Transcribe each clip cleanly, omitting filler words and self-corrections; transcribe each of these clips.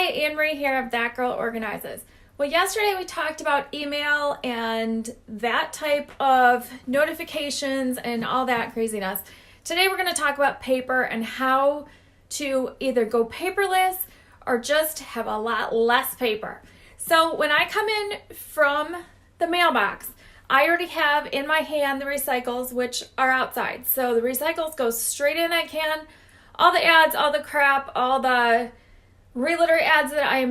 Hi, Anne Marie here of That Girl Organizes. Well, yesterday we talked about email and that type of notifications and all that craziness. Today we're going to talk about paper and how to either go paperless or just have a lot less paper. So when I come in from the mailbox, I already have in my hand the recycles, which are outside. So the recycles go straight in that can. All the ads, all the crap, all the realtor ads that I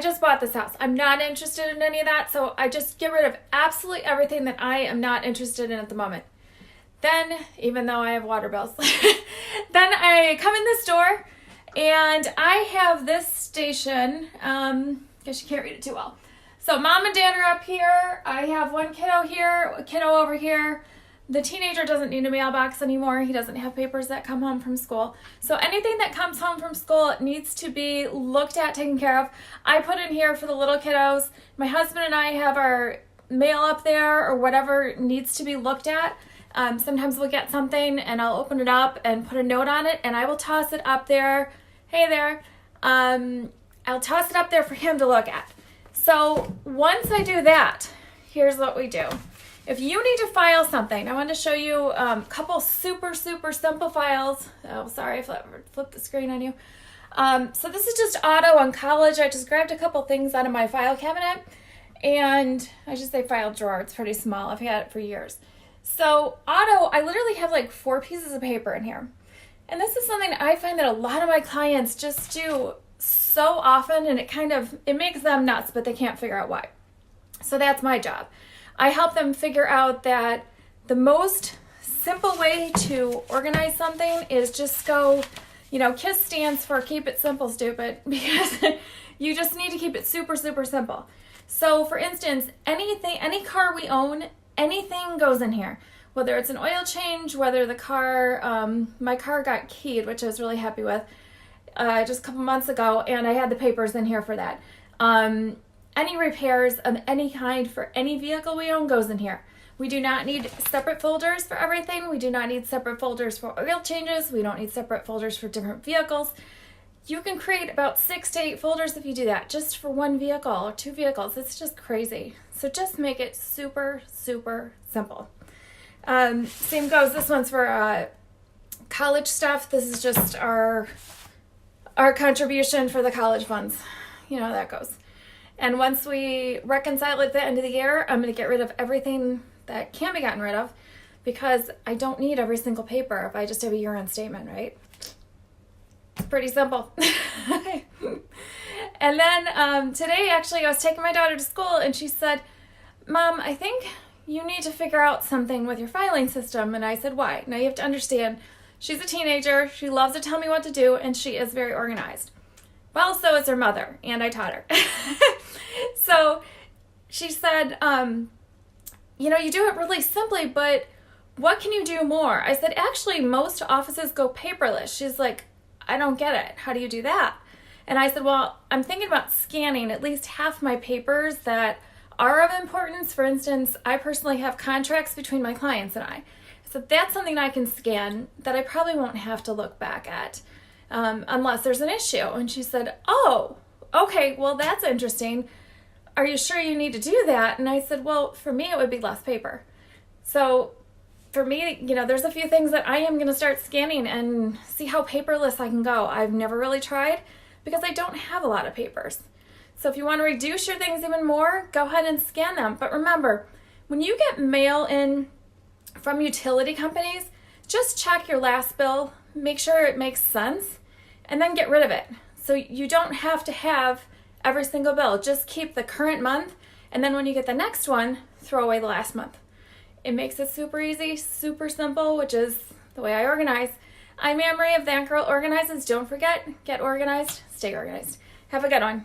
just bought this house. I'm not interested in any of that. So I just get rid of absolutely everything that I am not interested in at the moment. Then, even though I have water bills, then I come in this door and I have this station. Guess you can't read it too well. So mom and dad are up here. I have one kiddo here, a kiddo over here. The teenager doesn't need a mailbox anymore. He doesn't have papers that come home from school. So anything that comes home from school needs to be looked at, taken care of. I put in here for the little kiddos. My husband and I have our mail up there or whatever needs to be looked at. Sometimes we'll get something and I'll open it up and put a note on it and I will toss it up there. Hey there. I'll toss it up there for him to look at. So once I do that, here's what we do. If you need to file something, I want to show you a couple super simple files. Oh, sorry, I flipped the screen on you. So this is just auto on college. I just grabbed a couple things out of my file cabinet. And I should say file drawer. It's pretty small. I've had it for years. So auto, I literally have like 4 pieces of paper in here. And this is something I find that a lot of my clients just do so often. And it makes them nuts, but they can't figure out why. So that's my job. I help them figure out that the most simple way to organize something is just go, KISS stands for keep it simple, stupid, because you just need to keep it super simple. So for instance, any car we own, anything goes in here, whether it's an oil change, whether the car, my car got keyed, which I was really happy with, just a couple months ago, and I had the papers in here for that. Any repairs of any kind for any vehicle we own goes in here. We do not need separate folders for everything. We do not need separate folders for oil changes. We don't need separate folders for different vehicles. You can create about 6 to 8 folders if you do that, just for one vehicle or 2 vehicles. It's just crazy. So just make it super simple. Same goes, this one's for college stuff. This is just our contribution for the college funds. You know how that goes. And once we reconcile at the end of the year, I'm going to get rid of everything that can be gotten rid of because I don't need every single paper if I just have a year-end statement, right? It's pretty simple. And then today, actually, I was taking my daughter to school and she said, Mom, I think you need to figure out something with your filing system. And I said, why? Now you have to understand, she's a teenager. She loves to tell me what to do and she is very organized. Well, so is her mother, and I taught her. So she said, you do it really simply, but what can you do more? I said, actually, most offices go paperless. She's like, I don't get it. How do you do that? And I said, well, I'm thinking about scanning at least half my papers that are of importance. For instance, I personally have contracts between my clients and I. So that's something I can scan that I probably won't have to look back at. Unless there's an issue. And she said, oh, okay, well, that's interesting. Are you sure you need to do that? And I said, well, for me, it would be less paper. So for me, there's a few things that I am going to start scanning and see how paperless I can go. I've never really tried because I don't have a lot of papers. So if you want to reduce your things even more, go ahead and scan them. But remember, when you get mail in from utility companies, just check your last bill, make sure it makes sense, and then get rid of it. So you don't have to have every single bill. Just keep the current month, and then when you get the next one, throw away the last month. It makes it super easy, super simple, which is the way I organize. I'm Anne Marie of That Girl Organizes. Don't forget, get organized, stay organized. Have a good one.